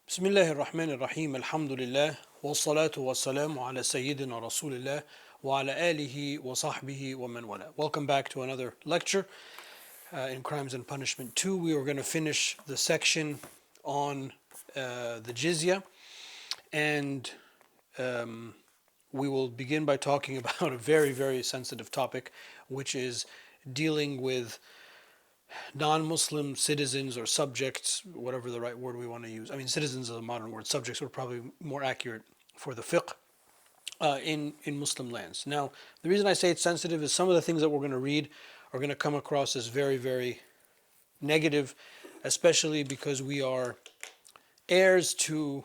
Bismillahir Rahmanir Rahim. Alhamdulillah. Wassalatu wassalamu ala Sayyidina Rasulillah wa ala alihi wa sahbihi wa man wala. Welcome back to another lecture in Crimes and Punishment 2. We are going to finish the section on the jizya, and we will begin by talking about a very, very sensitive topic, which is dealing with non-Muslim citizens or subjects, whatever the right word we want to use. I mean, citizens is a modern word. Subjects are probably more accurate for the fiqh in Muslim lands. Now, the reason I say it's sensitive is some of the things that we're going to read are going to come across as very, very negative, especially because we are heirs to,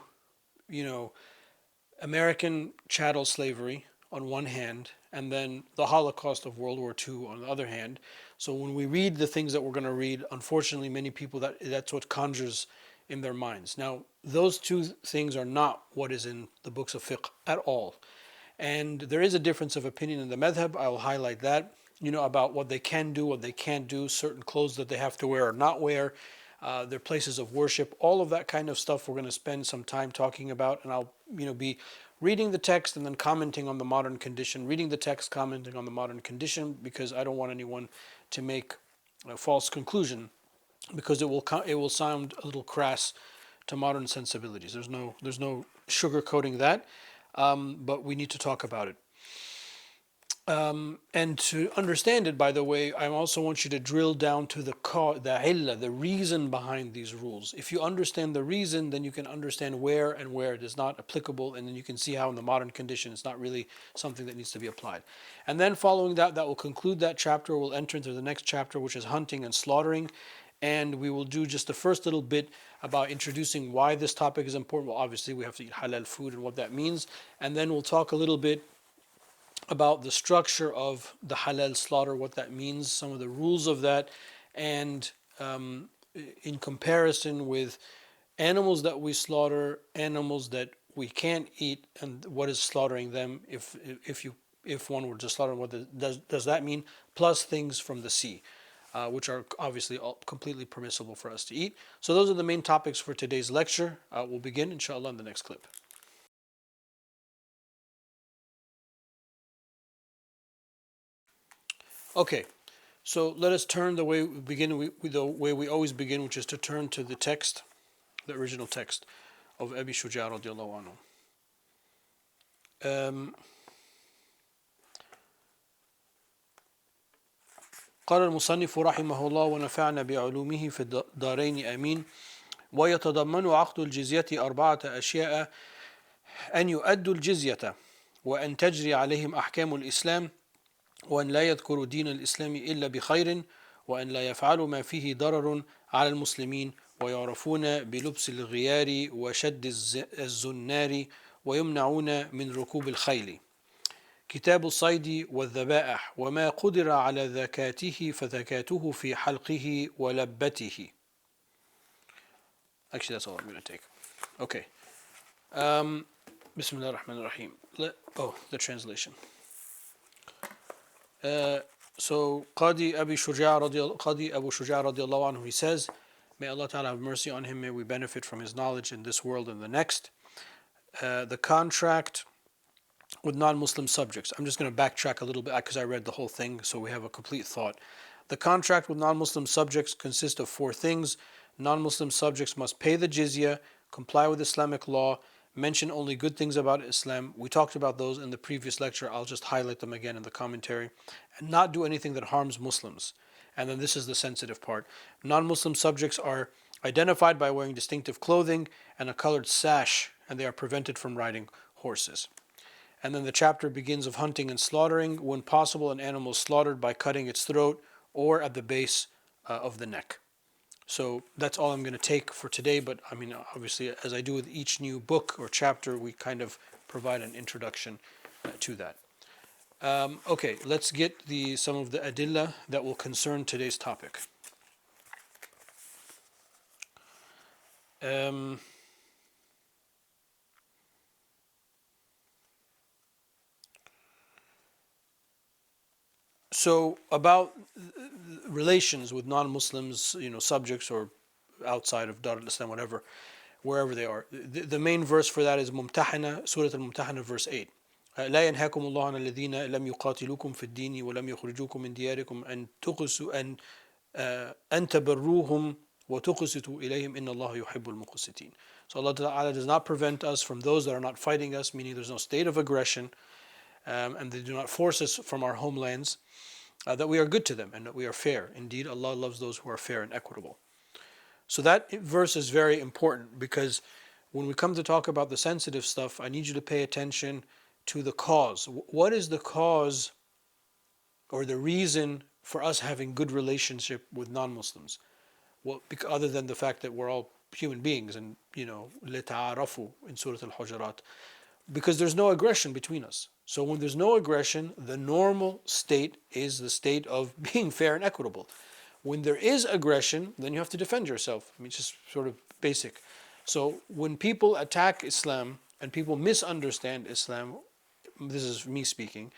American chattel slavery on one hand, and then the Holocaust of World War II on the other hand. So when we read the things that we're going to read, unfortunately, many people that's what conjures in their minds. Now, those two things are not what is in the books of fiqh at all. And there is a difference of opinion in the madhab. I will highlight that, about what they can do, what they can't do, certain clothes that they have to wear or not wear, their places of worship, all of that kind of stuff we're going to spend some time talking about. And I'll, be reading the text and then commenting on the modern condition, reading the text, commenting on the modern condition, because I don't want anyone to make a false conclusion, because it will sound a little crass to modern sensibilities. There's no sugarcoating that, but we need to talk about it. And to understand it, by the way, I also want you to drill down to the illah, the reason behind these rules. If you understand the reason, then you can understand where and where it is not applicable, and then you can see how in the modern condition it's not really something that needs to be applied. And then following that will conclude that chapter. We'll enter into the next chapter, which is hunting and slaughtering. And we will do just the first little bit about introducing why this topic is important. Well, obviously, we have to eat halal food and what that means. And then we'll talk a little bit about the structure of the halal slaughter, what that means, some of the rules of that, and in comparison with animals that we slaughter, animals that we can't eat, and what is slaughtering them if one were to slaughter, what does that mean? Plus things from the sea, which are obviously all completely permissible for us to eat. So those are the main topics for today's lecture. We'll begin, inshallah, in the next clip. Okay, so let us turn the way we begin, the way we always begin, which is to turn to the text, the original text of Abi Shuja radiallahu anhu. قال المصنف رحمه الله ونفعنا بعلومه في الدارين آمين. ويتضمن عقد الجزية أربعة أشياء: أن يؤدوا الجزية، وأن تجري عليهم أحكام الإسلام، وأن لا يذكروا دين الإسلام إلا بخير، وأن لا يفعلوا ما فيه ضرر على المسلمين، ويعرفون بلبس الغيار وشد الزنار، ويمنعون من ركوب الخيل. كتاب الصيد والذبائح، وما قدر على ذكاته فذكاته في حلقه ولبته. Actually, that's all I'm going to take. Okay. Bismillah ar-Rahman ar-Rahim. The translation. So Qadi Abu Shuja radiallahu anhu, he says, may Allah Ta'ala have mercy on him, may we benefit from his knowledge in this world and the next. The contract with non-Muslim subjects. I'm just going to backtrack a little bit because I read the whole thing so we have a complete thought. The contract with non-Muslim subjects consists of four things. Non-Muslim subjects must pay the jizya, comply with Islamic law, mention only good things about Islam. We talked about those in the previous lecture. I'll just highlight them again in the commentary. And not do anything that harms Muslims. And then this is the sensitive part. Non-Muslim subjects are identified by wearing distinctive clothing and a colored sash, and they are prevented from riding horses. And then the chapter begins of hunting and slaughtering. When possible, an animal is slaughtered by cutting its throat or at the base of the neck. So that's all I'm going to take for today, but I mean, obviously, as I do with each new book or chapter, we kind of provide an introduction to that. Okay, let's get some of the adillah that will concern today's topic. So about relations with non-Muslims, subjects or outside of Dar al-Islam, whatever, wherever they are. The main verse for that is Mumtahana, Surah Al-Mumtahana, verse 8. لا ينهاكم الله عن الذين لم يقاتلوكم في الدين ولم يخرجوكم من دياركم أن تبروهم وتقسطوا إليهم إن الله يحب المقسطين. So Allah Ta'ala does not prevent us from those that are not fighting us, meaning there's no state of aggression, and they do not force us from our homelands, that we are good to them and that we are fair. Indeed, Allah loves those who are fair and equitable. So that verse is very important, because when we come to talk about the sensitive stuff, I need you to pay attention to the cause. What is the cause or the reason for us having good relationship with non-Muslims? Well, other than the fact that we're all human beings, and لِتَعَارَفُوا in Surah Al-Hujurat, because there's no aggression between us. So when there's no aggression, the normal state is the state of being fair and equitable. When there is aggression, then you have to defend yourself. I mean, it's just sort of basic. So when people attack Islam and people misunderstand Islam, this is me speaking,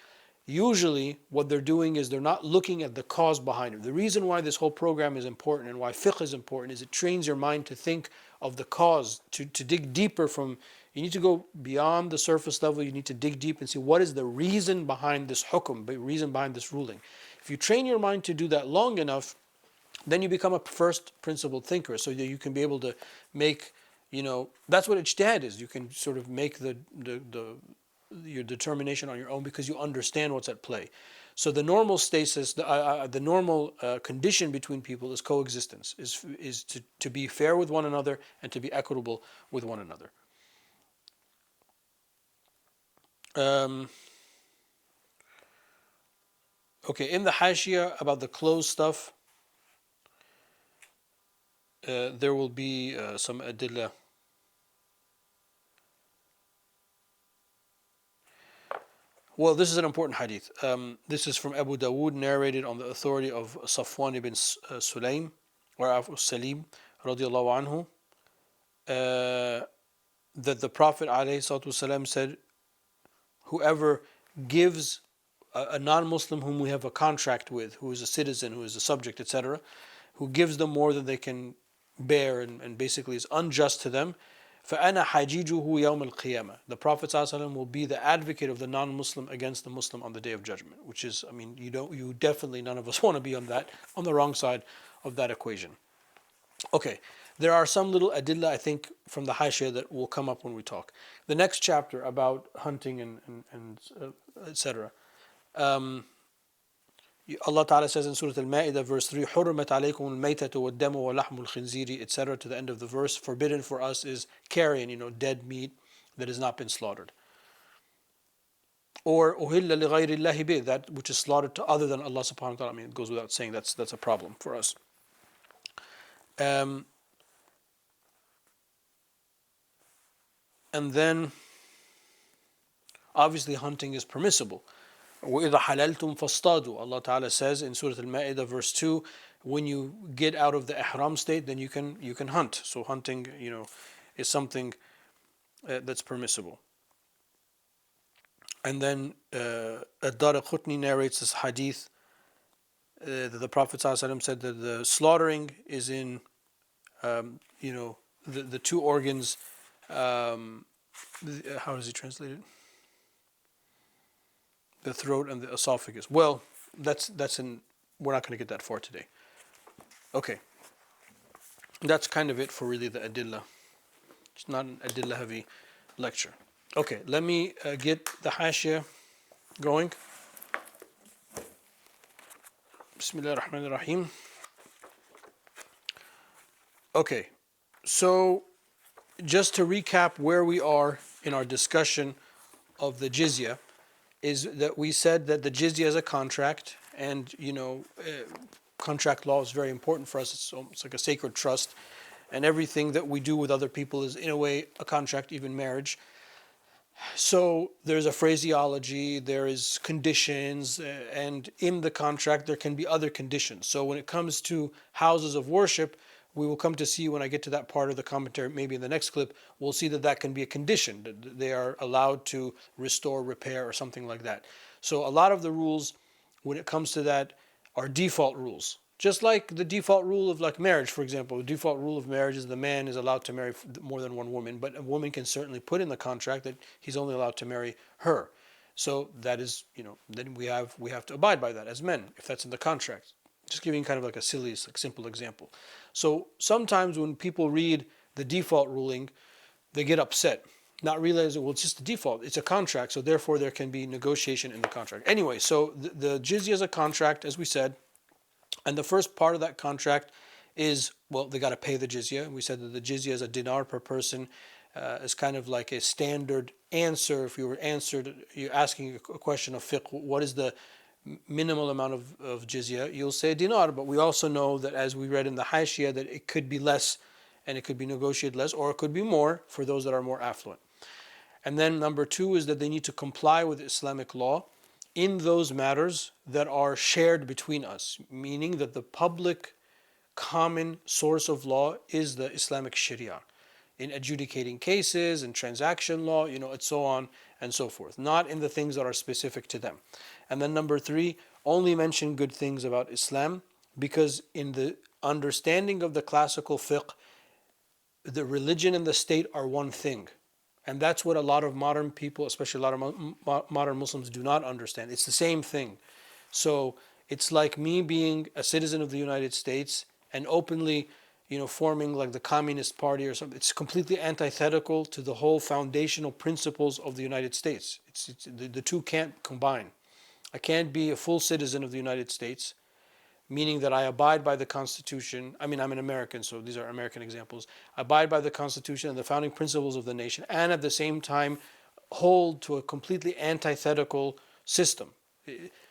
usually what they're doing is they're not looking at the cause behind it. The reason why this whole program is important and why fiqh is important is it trains your mind to think of the cause, to dig deeper from, you need to go beyond the surface level, you need to dig deep and see what is the reason behind this hukum, the reason behind this ruling. If you train your mind to do that long enough, then you become a first principle thinker, so that you can be able to make, that's what ijtihad is. You can sort of make your determination on your own because you understand what's at play. So the normal stasis, the normal condition between people is coexistence, is to be fair with one another and to be equitable with one another. Okay, in the Hashia about the clothes stuff, there will be some adillah. Well, this is an important hadith. This is from Abu Dawood, narrated on the authority of Safwan ibn Sulaim, or Salim, radiallahu anhu, that the Prophet ﷺ said, whoever gives a non-Muslim whom we have a contract with, who is a citizen, who is a subject, etc., who gives them more than they can bear and basically is unjust to them, فَأَنَا حَجِيجُهُ يَوْمَ الْقِيَامَةِ. The Prophet ﷺ will be the advocate of the non-Muslim against the Muslim on the Day of Judgment, which is, you definitely, none of us want to be on the wrong side of that equation. Okay, there are some little adillah, I think, from the Hashia that will come up when we talk. The next chapter about hunting and etc. Allah Ta'ala says in Surah Al-Ma'idah, verse 3, حُرِّمَتْ عَلَيْكُمُ الْمَيْتَةُ وَالدَّمُ وَلَحْمُ الْخِنْزِيرِ, etc. to the end of the verse. Forbidden for us is carrying, dead meat that has not been slaughtered. Or أُهِلَّ لِغَيْرِ اللَّهِ بِهِ, that which is slaughtered to other than Allah subhanahu wa ta'ala. I mean, it goes without saying that's a problem for us. And then, obviously, hunting is permissible. وَإِذَا حَلَلْتُمْ فَاصْطَادُوا. Allah Ta'ala says in Surah Al-Ma'idah, verse 2, when you get out of the ihram state, then you can hunt. So hunting, is something that's permissible. And then Ad-Daraqutni narrates this hadith that the Prophet ﷺ said that the slaughtering is in, the two organs. How does he translate it? The throat and the esophagus. Well, that's we're not going to get that far today. Okay. That's kind of it for really the adillah. It's not an adillah heavy lecture. Okay, let me get the Hashia going. Bismillah ar-Rahman ar-Rahim. Okay, so just to recap where we are in our discussion of the jizya, is that we said that the jizya is a contract, and contract law is very important for us. It's like a sacred trust, and everything that we do with other people is in a way a contract, even marriage. So there's a phraseology, there is conditions, and in the contract there can be other conditions. So when it comes to houses of worship, we will come to see when I get to that part of the commentary, maybe in the next clip, we'll see that can be a condition, that they are allowed to restore, repair, or something like that. So a lot of the rules, when it comes to that, are default rules. Just like the default rule of like marriage, for example, the default rule of marriage is the man is allowed to marry more than one woman, but a woman can certainly put in the contract that he's only allowed to marry her. So that is, then we have to abide by that as men if that's in the contract. Just giving kind of like a silly, like simple example. So sometimes when people read the default ruling, they get upset, not realizing, well, it's just the default. It's a contract, so therefore there can be negotiation in the contract. Anyway, so the jizya is a contract, as we said, and the first part of that contract is, well, they got to pay the jizya. We said that the jizya is a dinar per person. It's kind of like a standard answer. If you're asking a question of fiqh, what is the minimal amount of jizya? You'll say dinar, but we also know that, as we read in the Hashiyah, that it could be less and it could be negotiated less, or it could be more for those that are more affluent. And then number two is that they need to comply with Islamic law in those matters that are shared between us, meaning that the public common source of law is the Islamic Sharia in adjudicating cases and transaction law, and so on and so forth, not in the things that are specific to them. And then number three, only mention good things about Islam, because in the understanding of the classical fiqh, the religion and the state are one thing. And that's what a lot of modern people, especially a lot of modern Muslims, do not understand. It's the same thing. So it's like me being a citizen of the United States and openly, forming like the Communist Party or something. It's completely antithetical to the whole foundational principles of the United States. The two can't combine. I can't be a full citizen of the United States, meaning that I abide by the Constitution. I mean, I'm an American, so these are American examples. I abide by the Constitution and the founding principles of the nation, and at the same time hold to a completely antithetical system.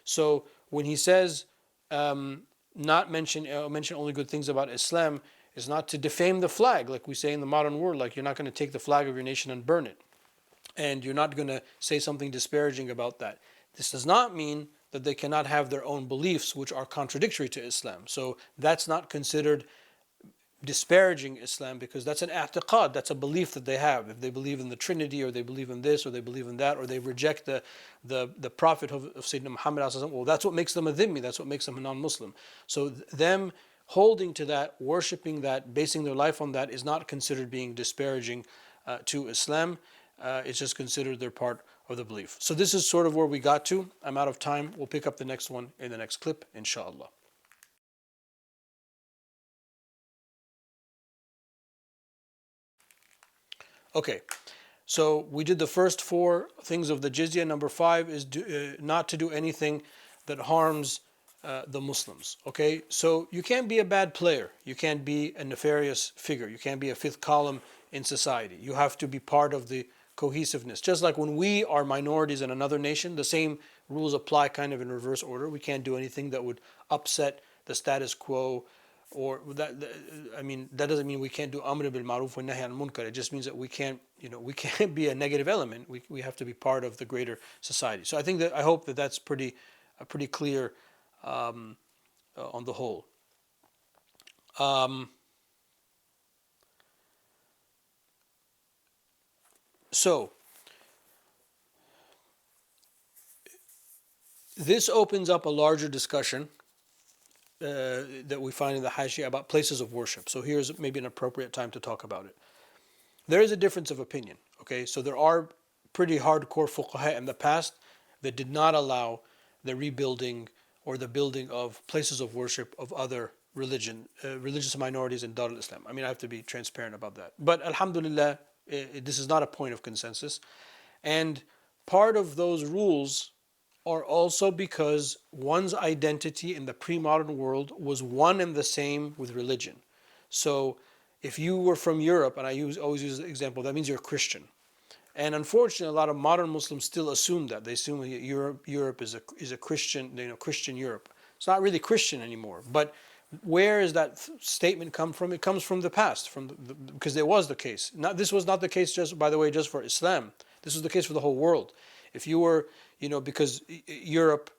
So when he says not mention only good things about Islam, is not to defame the flag, like we say in the modern world, like you're not going to take the flag of your nation and burn it, and you're not going to say something disparaging about that. This does not mean that they cannot have their own beliefs which are contradictory to Islam. So that's not considered disparaging Islam, because that's an i'tiqad, that's a belief that they have. If they believe in the Trinity, or they believe in this, or they believe in that, or they reject the Prophet of Sayyidina Muhammad, well, that's what makes them a dhimmi, that's what makes them a non-Muslim. So them holding to that, worshipping that, basing their life on that is not considered being disparaging to Islam. It's just considered their part of the belief. So this is sort of where we got to. I'm out of time. We'll pick up the next one in the next clip, inshallah. Okay, so we did the first four things of the jizya. Number five is not to do anything that harms the Muslims. Okay, so you can't be a bad player. You can't be a nefarious figure. You can't be a fifth column in society. You have to be part of the cohesiveness. Just like when we are minorities in another nation, the same rules apply kind of in reverse order. We can't do anything that would upset the status quo, or that. I mean, that doesn't mean we can't do amr bil ma'ruf wa nahy al munkar. It just means that we can't, we can't be a negative element. We have to be part of the greater society. So I hope that that's pretty clear on the whole. So this opens up a larger discussion that we find in the Hashiyah about places of worship. So here's maybe an appropriate time to talk about it. There is a difference of opinion. Okay, so there are pretty hardcore fuqaha in the past that did not allow the rebuilding or the building of places of worship of other religious minorities in Dar al-Islam. I mean, I have to be transparent about that. But alhamdulillah, this is not a point of consensus. And part of those rules are also because one's identity in the pre-modern world was one and the same with religion. So if you were from Europe, and always use the example, that means you're Christian. And unfortunately, a lot of modern Muslims still assume that. They assume that Europe is a Christian, Christian Europe. It's not really Christian anymore. But where does that statement come from? It comes from the past, because it was the case. This was not the case, just by the way, just for Islam. This was the case for the whole world. If you were, because Europe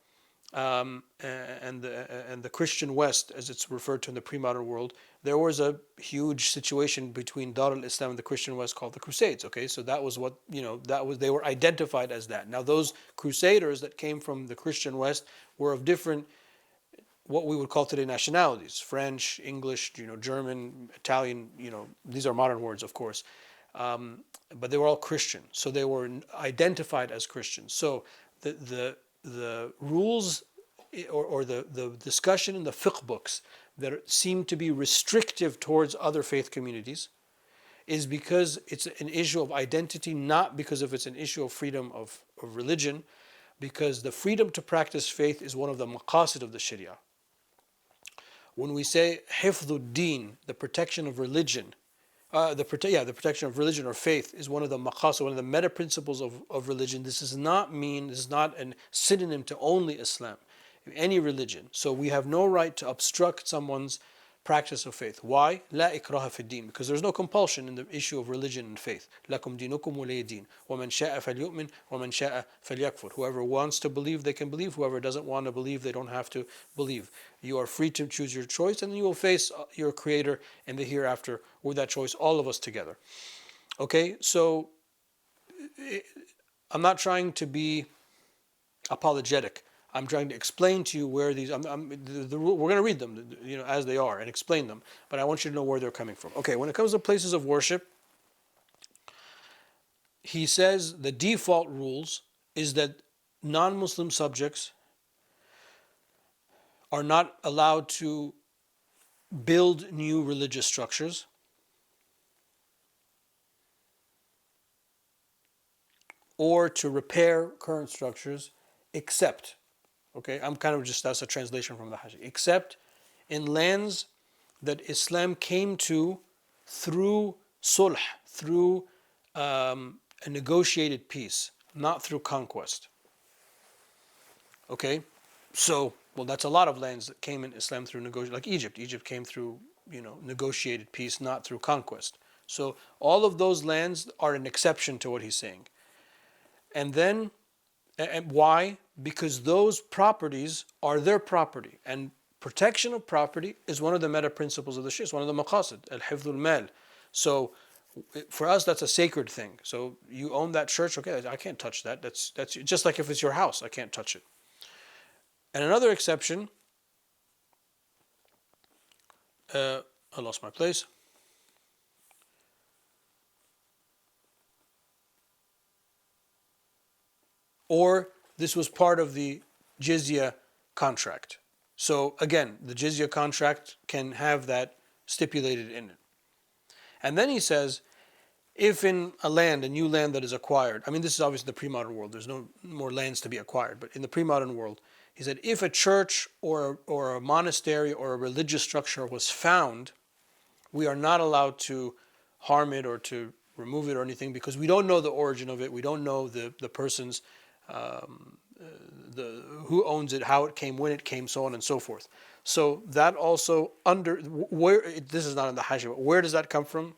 and the Christian West, as it's referred to in the pre-modern world, there was a huge situation between Dar al-Islam and the Christian West called the Crusades. Okay, so that was what they were identified as that. Now those Crusaders that came from the Christian West were of different what we would call today nationalities: French, English, German, Italian. These are modern words, of course, but they were all Christian, so they were identified as Christians. So the rules, or the discussion in the fiqh books that seem to be restrictive towards other faith communities is because it's an issue of identity, not because of it's an issue of freedom of religion, because the freedom to practice faith is one of the maqasid of the Sharia. When we say hifdud deen, the protection of religion, the protection of religion or faith is one of the maqasid, one of the meta principles of religion. This is not a synonym to only Islam, any religion. So we have no right to obstruct someone's practice of faith. Why? لا إكراه في الدين, because there's no compulsion in the issue of religion and faith. لكم دينكم ولي دين ومن شاء فليؤمن ومن شاء فليكفر. Whoever wants to believe, they can believe. Whoever doesn't want to believe, they don't have to believe. You are free to choose your choice, and you will face your Creator in the hereafter with that choice, all of us together. Okay, so I'm not trying to be apologetic. I'm trying to explain to you where these. We're going to read them, as they are, and explain them. But I want you to know where they're coming from. Okay, when it comes to places of worship, he says the default rules is that non-Muslim subjects are not allowed to build new religious structures, or to repair current structures, except. Okay, that's a translation from the Hajj. Except in lands that Islam came to through sulh, through a negotiated peace, not through conquest. Okay, that's a lot of lands that came in Islam through negotiation, like Egypt. Egypt came through, negotiated peace, not through conquest. So all of those lands are an exception to what he's saying. And why? Because those properties are their property, and protection of property is one of the meta principles of the Shia. It's one of the maqasid, al-hifdhul mal. So for us, that's a sacred thing. So you own that church, okay? I can't touch that. That's just like if it's your house, I can't touch it. And another exception. I lost my place. Or this was part of the jizya contract. So again, the jizya contract can have that stipulated in it. And then he says, if in a new land that is acquired, this is obviously the pre-modern world, there's no more lands to be acquired, but in the pre-modern world, he said, if a church or a monastery or a religious structure was found, we are not allowed to harm it or to remove it or anything, because we don't know the origin of it, we don't know the person's who owns it, how it came, when it came, so on and so forth. So that also this is not in the Hajj, but where does that come from?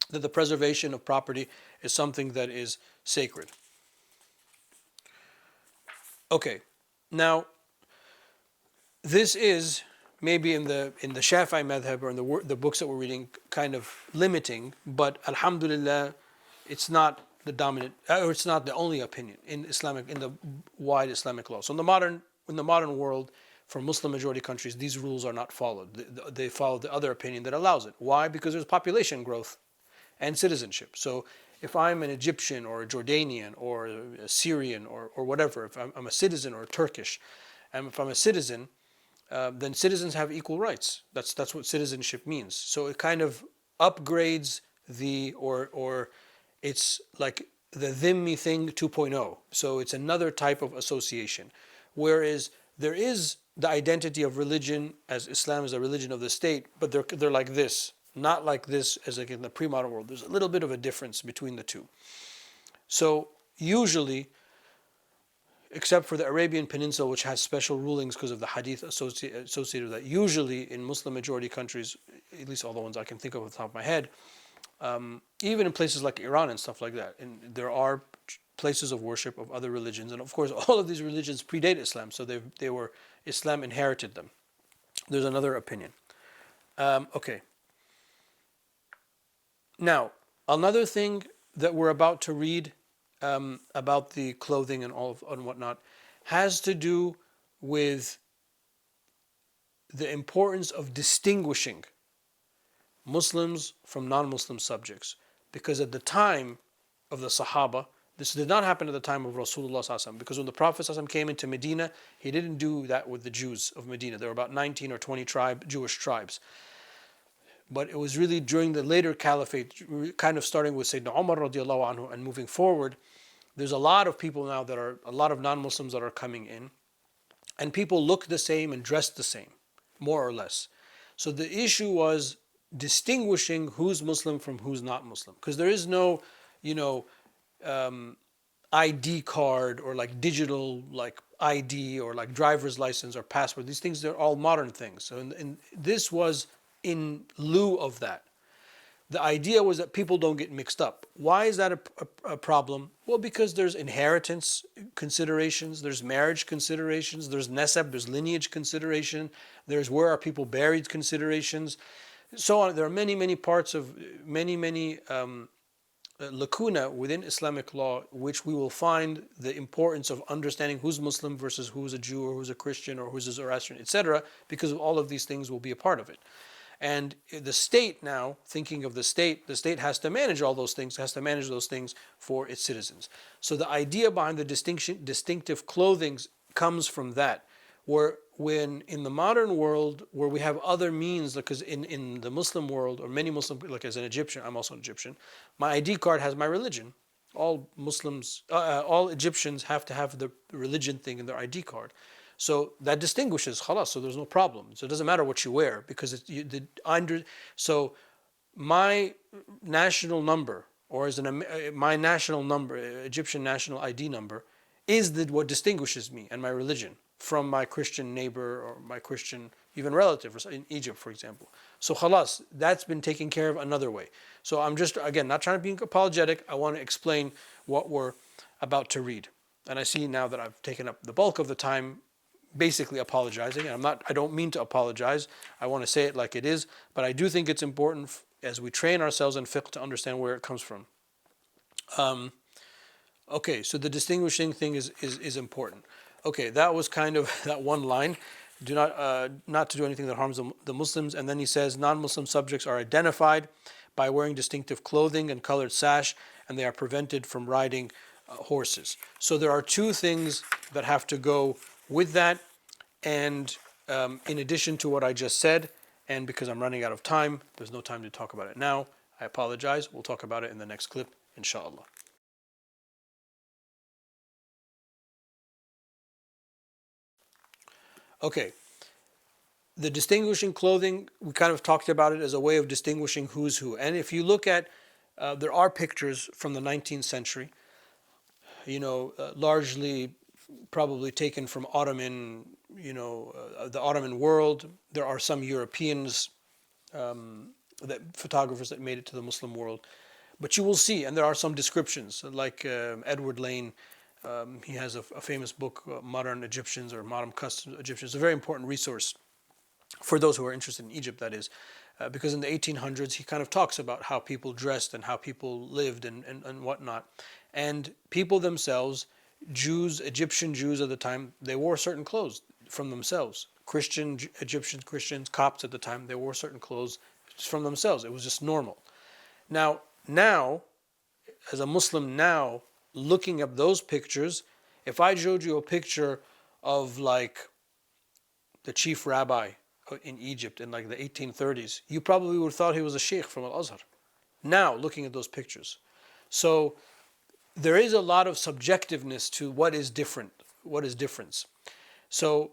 That the preservation of property is something that is sacred. Okay, now this is maybe in the Shafi'i madhab or in the books that we're reading kind of limiting, but alhamdulillah, it's not the dominant, or it's not the only opinion in the wide Islamic law. So in the modern world, for Muslim majority countries, these rules are not followed. They follow the other opinion that allows it. Why? Because there's population growth and citizenship. So if I'm an Egyptian or a Jordanian or a Syrian or whatever, if I'm a citizen or a Turkish, and if I'm a citizen, then citizens have equal rights. That's what citizenship means. So it kind of upgrades or it's like the dhimmi thing 2.0. So it's another type of association. Whereas there is the identity of religion as Islam is a religion of the state, but they're like this, not like this as like in the pre-modern world. There's a little bit of a difference between the two. So usually, except for the Arabian Peninsula, which has special rulings because of the hadith associated with that, usually in Muslim majority countries, at least all the ones I can think of off the top of my head, even in places like Iran and stuff like that, and there are places of worship of other religions, and of course all of these religions predate Islam, so Islam inherited them. There's another opinion. Okay. Now, another thing that we're about to read about the clothing and whatnot has to do with the importance of distinguishing Muslims from non-Muslim subjects. Because at the time of the Sahaba, this did not happen at the time of Rasulullah, because when the Prophet came into Medina, he didn't do that with the Jews of Medina. There were about 19 or 20 Jewish tribes. But it was really during the later caliphate, kind of starting with Sayyidina Umar radiallahu anhu and moving forward, there's a lot of people now that are, a lot of non-Muslims that are coming in, and people look the same and dress the same, more or less. So the issue was distinguishing who's Muslim from who's not Muslim, because there is no, you know, ID card or like digital like ID or like driver's license or passport. These things, they're all modern things. So this was in lieu of that. The idea was that people don't get mixed up. Why is that a problem? Well, because there's inheritance considerations, there's marriage considerations, there's nasab, there's lineage consideration, there's where are people buried considerations, so on. There are many parts of many lacuna within Islamic law, which we will find the importance of understanding who's Muslim versus who's a Jew or who's a Christian or who's a Zoroastrian, etc., because of all of these things will be a part of it. And the state now, thinking of the state has to manage all those things, has to manage those things for its citizens. So the idea behind the distinctive clothing comes from that, where when in the modern world, where we have other means, because in the Muslim world, or many Muslim, like as an Egyptian, I'm also an Egyptian, my ID card has my religion. All Muslims, all Egyptians have to have the religion thing in their ID card. So that distinguishes, khalas, so there's no problem. So it doesn't matter what you wear, because so my national number, or my national number, Egyptian national ID number, is what distinguishes me and my religion from my Christian neighbor or my Christian even relative in Egypt, for example. So khalas, that's been taken care of another way. So I'm just, again, not trying to be apologetic. I want to explain what we're about to read. And I see now that I've taken up the bulk of the time basically apologizing. I don't mean to apologize. I want to say it like it is, but I do think it's important as we train ourselves in fiqh to understand where it comes from. Okay, so the distinguishing thing is important. Okay, that was kind of that one line. Do not to do anything that harms the Muslims. And then he says non-Muslim subjects are identified by wearing distinctive clothing and colored sash, and they are prevented from riding horses. So there are two things that have to go with that, and in addition to what I just said, and because I'm running out of time, there's no time to talk about it now. I apologize. We'll talk about it in the next clip, inshallah. Okay, the distinguishing clothing, we kind of talked about it as a way of distinguishing who's who. And if you look at, there are pictures from the 19th century, largely probably taken from Ottoman, the Ottoman world. There are some Europeans, photographers that made it to the Muslim world. But you will see, and there are some descriptions, like Edward Lane. He has a famous book, Modern Egyptians or Modern Customs Egyptians. It's a very important resource for those who are interested in Egypt, that is. Because in the 1800s, he kind of talks about how people dressed and how people lived and whatnot. And people themselves, Jews, Egyptian Jews at the time, they wore certain clothes from themselves. Egyptian Christians, Copts at the time, they wore certain clothes from themselves. It was just normal. Now, as a Muslim now, looking at those pictures, if I showed you a picture of like the chief rabbi in Egypt in like the 1830s, you probably would have thought he was a sheikh from Al-Azhar. Now, looking at those pictures. So there is a lot of subjectiveness to what is difference. So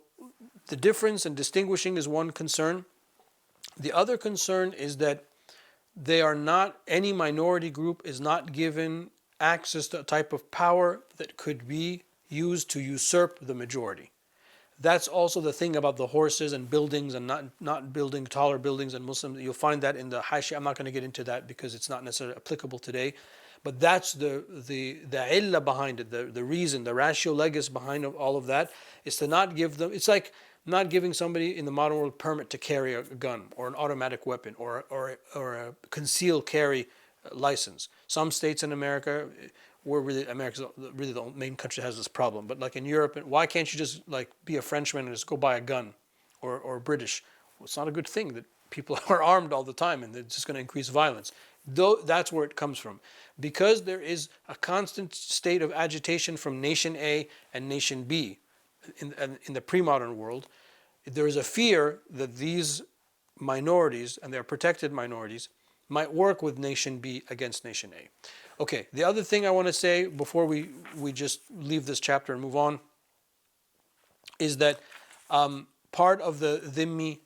the difference and distinguishing is one concern. The other concern is that any minority group is not given access to a type of power that could be used to usurp the majority. That's also the thing about the horses and buildings and not building taller buildings and Muslims. You'll find that in the Hashia. I'm not going to get into that because it's not necessarily applicable today. But that's the illah behind it, the reason, the ratio legis behind all of that is to not give them. It's like not giving somebody in the modern world permit to carry a gun or an automatic weapon or a concealed carry license. Some states in America, America's really the main country that has this problem. But like in Europe, why can't you just like be a Frenchman and just go buy a gun, or British. Well, it's not a good thing that people are armed all the time and it's just going to increase violence. Though that's where it comes from. Because there is a constant state of agitation from nation A and nation B in the pre-modern world, there is a fear that these minorities, and they're protected minorities, might work with nation B against nation A. Okay, the other thing I want to say before we just leave this chapter and move on is that part of the dhimmi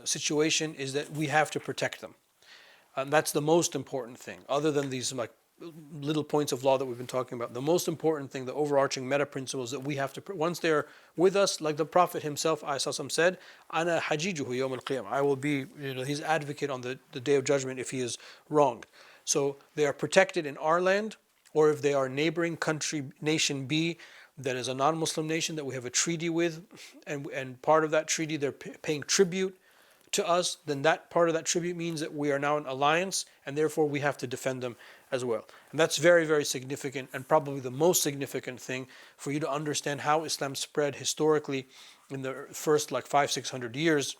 situation is that we have to protect them. And that's the most important thing, other than these like little points of law that we've been talking about. The most important thing, the overarching meta principle, is that we have to, once they're with us, like the Prophet himself said, "Ana hajijuhu yawm al-qiyamah." I will be, his advocate on the day of judgment if he is wronged. So they are protected in our land, or if they are neighboring country, nation B, that is a non-Muslim nation that we have a treaty with, and part of that treaty they're paying tribute to us, then that part of that tribute means that we are now in alliance, and therefore we have to defend them as well. And that's very, very significant, and probably the most significant thing for you to understand how Islam spread historically in the first like 500-600 years.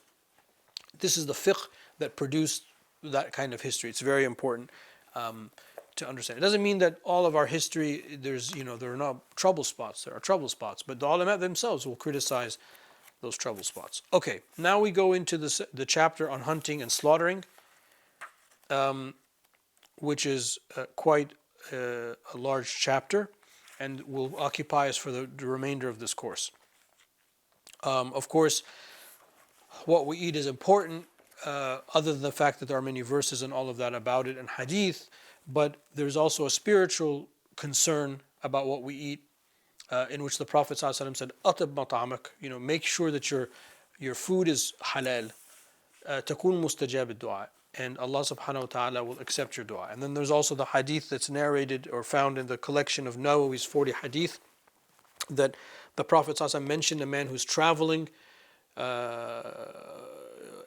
This is the fiqh that produced that kind of history. It's very important to understand. It doesn't mean that all of our history, there are no trouble spots. There are trouble spots, but the ulama themselves will criticize those trouble spots. Okay, now we go into the chapter on hunting and slaughtering, which is quite a large chapter and will occupy us for the remainder of this course. Of course, what we eat is important, other than the fact that there are many verses and all of that about it and hadith, but there's also a spiritual concern about what we eat, in which the Prophet ﷺ said, "Atib mat'amak," make sure that your food is halal, takun mustajab ad-du'a, and Allah subhanahu wa ta'ala will accept your dua. And then there's also the hadith that's narrated or found in the collection of Nawawi's 40 hadith, that the Prophet ﷺ mentioned a man who's traveling, ash'atha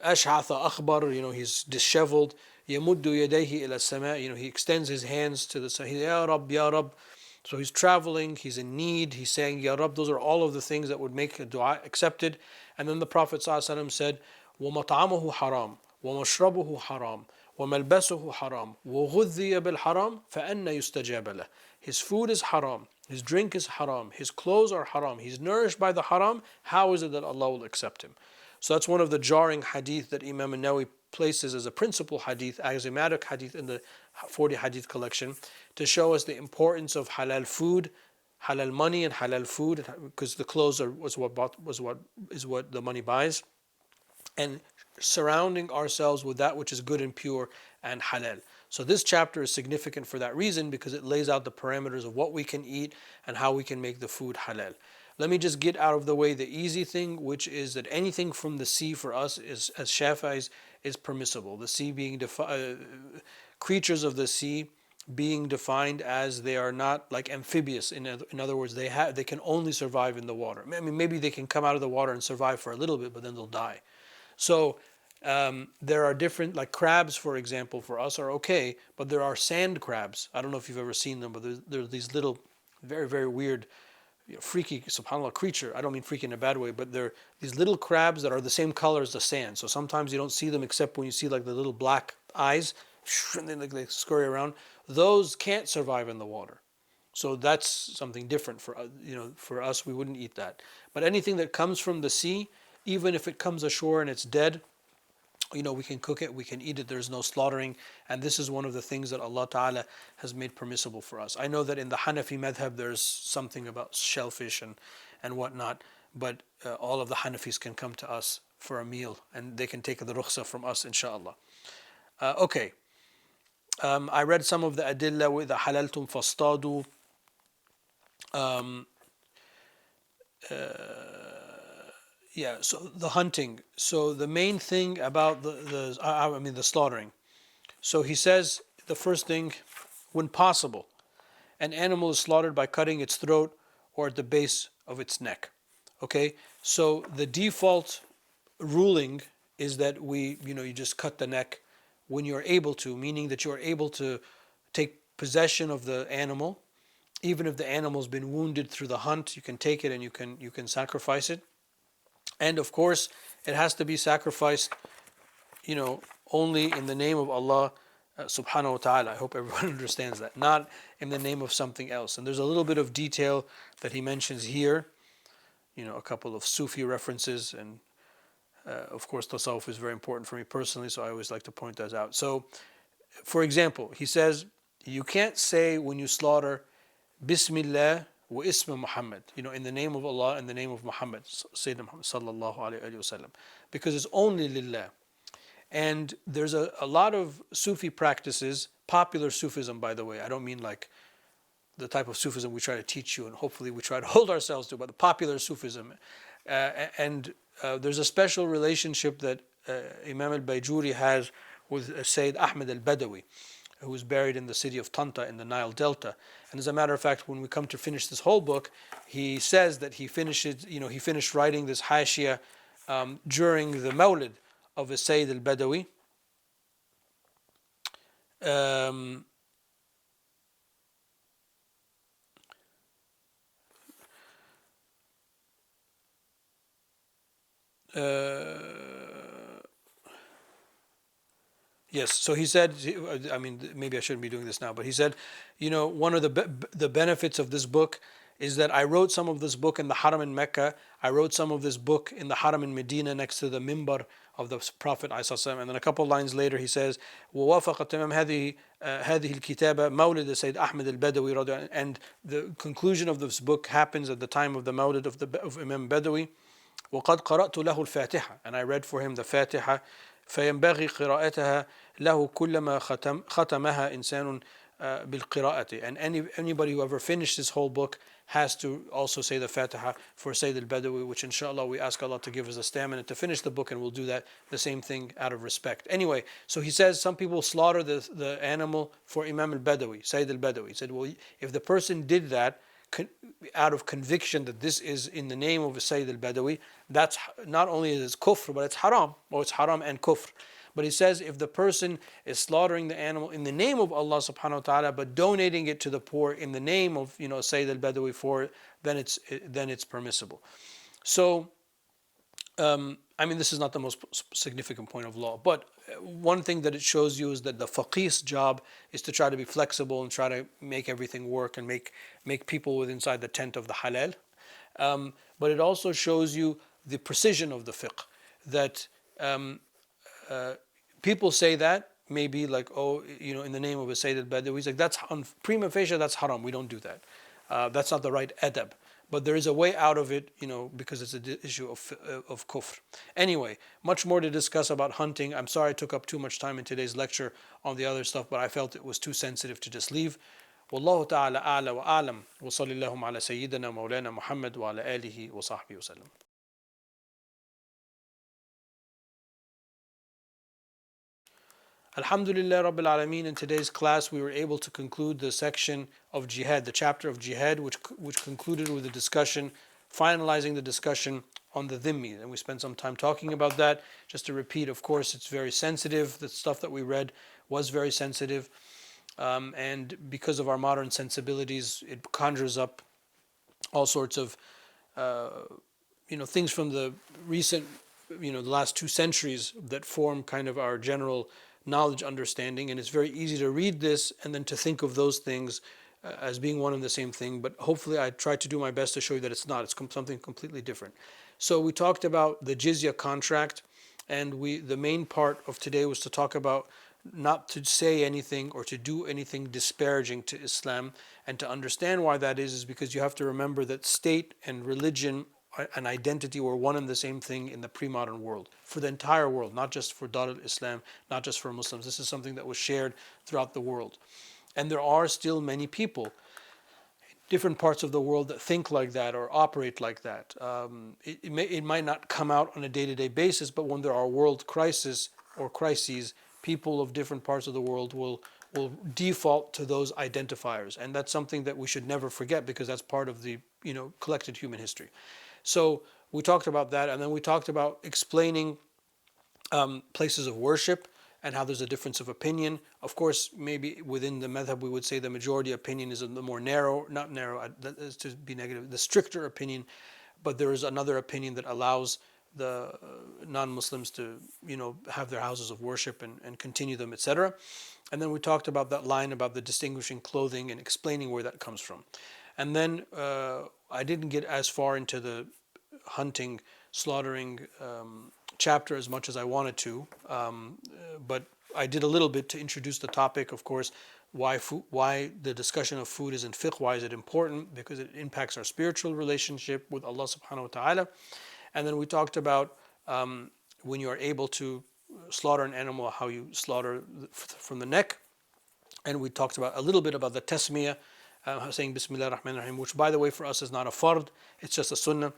akhbar, he's disheveled, yamuddu yadayhi ila sama, he extends his hands to the sun, ya Rabb, ya Rabb. So he's traveling, he's in need, he's saying, Ya Rabb. Those are all of the things that would make a dua accepted. And then the Prophet ﷺ said, وَمَطْعَمُهُ حَرَامٌ وَمَشْرَبُهُ حَرَامٌ وَمَلْبَسُهُ حَرَامٌ وَغُذِّيَ بِالْحَرَامِ فَأَنَّ يُسْتَجَابَ لَهُ. His food is haram, his drink is haram, his clothes are haram, he's nourished by the haram. How is it that Allah will accept him? So that's one of the jarring hadith that Imam Nawawi places as a principal hadith, axiomatic hadith in the 40 hadith collection, to show us the importance of halal food, halal money, and halal food, because the clothes is what the money buys, and surrounding ourselves with that which is good and pure and halal. So this chapter is significant for that reason, because it lays out the parameters of what we can eat and how we can make the food halal. Let me just get out of the way the easy thing, which is that anything from the sea for us is, as Shafi'is, is permissible. The sea being creatures of the sea being defined as they are not like amphibious. In other words, they can only survive in the water. I mean, maybe they can come out of the water and survive for a little bit, but then they'll die. So there are different, like crabs, for example, for us are okay, but there are sand crabs. I don't know if you've ever seen them, but there are these little, very, very weird, freaky, subhanAllah, creature. I don't mean freaky in a bad way, but they're these little crabs that are the same color as the sand. So sometimes you don't see them except when you see like the little black eyes, and then they scurry around. Those can't survive in the water. So that's something different for us. We wouldn't eat that. But anything that comes from the sea, even if it comes ashore and it's dead, we can cook it, we can eat it, there's no slaughtering. And this is one of the things that Allah Ta'ala has made permissible for us. I know that in the Hanafi madhab there's something about shellfish and whatnot, but all of the Hanafis can come to us for a meal and they can take the rukhsah from us, inshallah. Okay. I read some of the adillah with the halaltum fastadu. So the hunting. So the main thing about the slaughtering. So he says the first thing, when possible, an animal is slaughtered by cutting its throat or at the base of its neck. Okay, so the default ruling is that you just cut the neck when you're able to, meaning that you're able to take possession of the animal, even if the animal's been wounded through the hunt. You can take it and you can sacrifice it. And of course, it has to be sacrificed, only in the name of Allah subhanahu wa ta'ala. I hope everyone understands that. Not in the name of something else. And there's a little bit of detail that he mentions here, a couple of Sufi references. And of course, tasawwuf is very important for me personally, so I always like to point that out. So, for example, he says, you can't say when you slaughter, Bismillah wa isma Muhammad, in the name of Allah and the name of Muhammad, Sayyidina Muhammad sallallahu alayhi wa sallam, because it's only lillah. And there's a lot of Sufi practices, popular Sufism, by the way. I don't mean like the type of Sufism we try to teach you and hopefully we try to hold ourselves to, but the popular Sufism. And there's a special relationship that Imam al-Bayjuri has with Sayyid Ahmed al-Badawi, who was buried in the city of Tanta in the Nile Delta. And as a matter of fact, when we come to finish this whole book, he says that he finished writing this Hashia during the Mawlid of Sayyid al-Badawi. Yes, so he said, I mean, maybe I shouldn't be doing this now, but he said, one of the benefits of this book is that I wrote some of this book in the Haram in Mecca. I wrote some of this book in the Haram in Medina next to the Mimbar of the Prophet ﷺ. And then a couple of lines later he says, ووافق تمام هذه الكتابة مولد Sayyid Ahmed al-Badawi رضي الله عنه. And the conclusion of this book happens at the time of the Mawlid of Imam Badawi. وقد قرأت له الفاتحة, and I read for him the Fatiha. فينبغي قراءتها له كلما ختمها إنسان بالقراءة. And anybody who ever finished this whole book has to also say the Fatiha for Sayyid al-Badawi, which inshallah we ask Allah to give us the stamina to finish the book, and we'll do that, the same thing out of respect. Anyway, so he says some people slaughter the animal for Imam al-Badawi, Sayyid al-Badawi. He said, well, if the person did that out of conviction that this is in the name of Sayyid al-Badawi, that's not only is kufr, but it's haram, or it's haram and kufr. But he says if the person is slaughtering the animal in the name of Allah subhanahu wa ta'ala, but donating it to the poor in the name of Sayyid al-Badawi for it, then it's permissible. So this is not the most significant point of law, but one thing that it shows you is that the faqih's job is to try to be flexible and try to make everything work and make people within inside the tent of the halal. But it also shows you the precision of the fiqh, that people say that maybe like, in the name of a Sayyid al-Badawi, he's like, that's on prima facie, that's haram, we don't do that. That's not the right adab. But there is a way out of it, because it's an issue of kufr. Anyway, much more to discuss about hunting. I'm sorry I took up too much time in today's lecture on the other stuff, but I felt it was too sensitive to just leave. Wallahu ta'ala a'la wa a'lam. Wa sallallahu ala sayyidina mawlana Muhammad wa ala alihi wa sahbihi wa sallam. Alhamdulillah Rabbil Alameen. In today's class, we were able to conclude the section of jihad, the chapter of jihad, which concluded with a discussion, finalizing the discussion on the dhimmi. And we spent some time talking about that. Just to repeat, of course, it's very sensitive. The stuff that we read was very sensitive. And because of our modern sensibilities, it conjures up all sorts of, things from the recent, the last 2 centuries that form kind of our general knowledge understanding, and it's very easy to read this and then to think of those things as being one and the same thing, but hopefully I tried to do my best to show you that it's not. It's something completely different. So we talked about the jizya contract, and the main part of today was to talk about not to say anything or to do anything disparaging to Islam, and to understand why that is because you have to remember that state and religion and identity were one and the same thing in the pre-modern world, for the entire world, not just for Dar al-Islam, not just for Muslims. This is something that was shared throughout the world. And there are still many people in different parts of the world that think like that or operate like that. It might not come out on a day-to-day basis, but when there are world crises or crises, people of different parts of the world will default to those identifiers. And that's something that we should never forget, because that's part of the collected human history. So we talked about that, and then we talked about explaining places of worship and how there's a difference of opinion. Of course, maybe within the madhab we would say the majority opinion is the more narrow, not narrow, that is to be negative, the stricter opinion, but there is another opinion that allows the non-Muslims to, have their houses of worship and continue them, etc. And then we talked about that line about the distinguishing clothing and explaining where that comes from. And then I didn't get as far into the hunting, slaughtering chapter as much as I wanted to, but I did a little bit to introduce the topic. Of course, why the discussion of food is in fiqh, why is it important? Because it impacts our spiritual relationship with Allah subhanahu wa ta'ala. And then we talked about when you are able to slaughter an animal, how you slaughter from the neck. And we talked about a little bit about the tasmiyah, saying Bismillah ar-Rahman ar-Rahim, which by the way for us is not a fard, it's just a sunnah,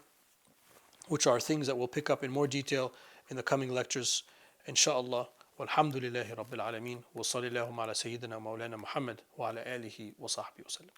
which are things that we'll pick up in more detail in the coming lectures, inshallah. Walhamdulillahi Rabbil Alameen. Wa sallallahu ala Sayyidina Mawlana Muhammad wa ala alihi wa sahbihi wa sallam.